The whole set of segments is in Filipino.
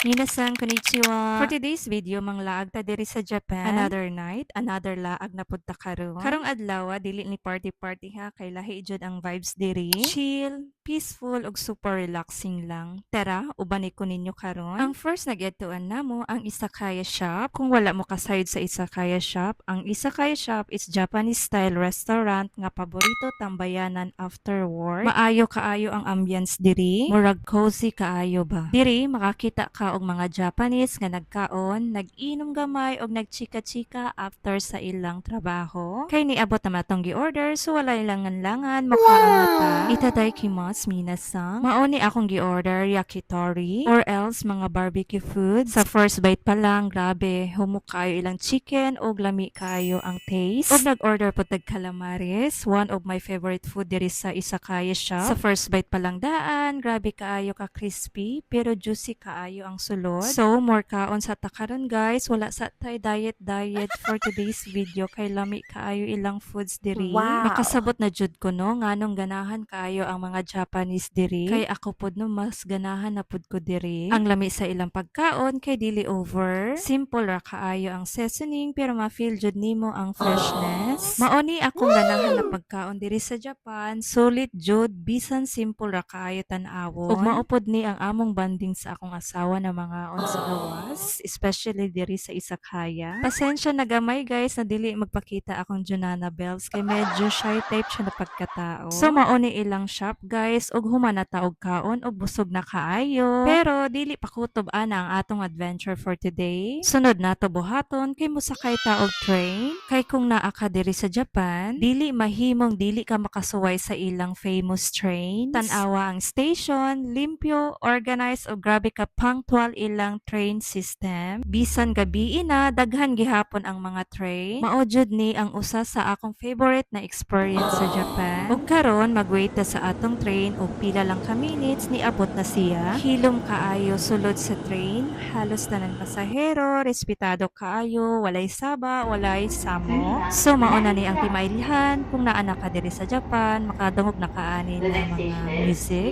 Minasan, konnichiwa. For today's video, manglaag ta diri sa Japan. Another night, another laag na pud ta karon. Karong adlaw, dili ni party-party ha, kay lahi jud ang vibes diri. Chill, peaceful ug super relaxing lang. Tara, ubani ko ninyo karon. Ang first na gituan namo ang Izakaya shop. Kung wala mo kasayod sa Izakaya shop, ang Izakaya shop is Japanese style restaurant nga paborito tambayanan after work. Maayo kaayo ang ambience diri. Murag cozy kaayo ba. Diri makakita ka og mga Japanese nga nagkaon, nag-inom gamay og nagchika-chika after sa ilang trabaho. Kay niabot na matong gi-order so wala langan-langan makaamata. Itadaikimasu minasan. Mauni akong gi-order yakitori or else mga barbecue foods. Sa first bite pa lang, grabe, humok kayo ilang chicken og lami kayo ang taste. Og nag-order po tag calamares, one of my favorite food diri sa Izakaya shop. Sa first bite pa lang daan, grabe kaayo ka crispy pero juicy kaayo ang sulod. So, more kaon sa takaron guys. Wala sa tay diet for today's video kay lami kaayo ilang foods diri. Wow. Makasabot na jud ko no nganong ganahan kaayo ang mga Japanese diri. Kay ako pud no mas ganahan na pud ko diri. Ang lami sa ilang pagkaon kay dili over. Simple ra kaayo ang seasoning pero ma-feel jud nimo ang freshness. Mauni akong ganahan na pagkaon diri sa Japan. Solid jud bisan simple ra kaayo tan-awon. Ug maupod ni ang among banding sa akong asawa na mga sa gawas, especially diri sa Izakaya. Pasensya na gamay guys na dili magpakita akong Junana Bells kay medyo shy type siya na pagkatao. So mauni ilang shop guys ug humana ta og kaon ug busog na kaayo. Pero dili pa kutob ana ang atong adventure for today. Sunod nato buhaton kay mosakay ta og train. Kay kung naa ka diri sa Japan, dili mahimong dili ka makasuway sa ilang famous trains. Tan-awa ang station, limpyo, organized ug grabe ka punctual ilang train system. Bisan gabi na daghan gihapon ang mga train. Mao jud ni ang usa sa akong favorite na experience sa Japan. Ug karon magwait ta sa atong train ug pila lang ka minutes ni abot na siya. Hilom kaayo sulod sa train. Halos tanan pasahero, respetado kaayo, walay saba, walay samo. So mao na ni ang timailihan kung naa na ka diri sa Japan, makadungog na kaani ng mga music.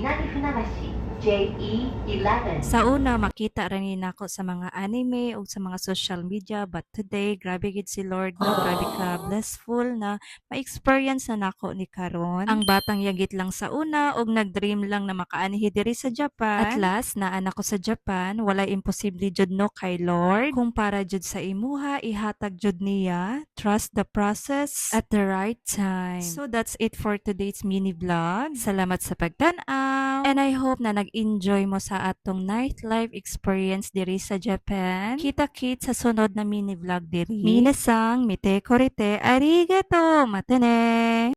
JE11. Sa una, makita rin nako sa mga anime o sa mga social media. But today, grabe gid si Lord, no? Grabe ka blissful na ma-experience na nako ni karon. Ang batang yagit lang sa una og nag-dream lang na makaanihi diri sa Japan. At last, naa ko sa Japan, walay imposible jud no kay Lord. Kung para jud sa imuha, ihatag jud niya. Trust the process at the right time. So that's it for today's mini vlog. Salamat sa pagtan-aw. And I hope na nag-enjoy mo sa atong nightlife experience diri sa Japan. Kita-kit sa sunod na mini vlog diri. Minasang, mite korite, arigato, matane!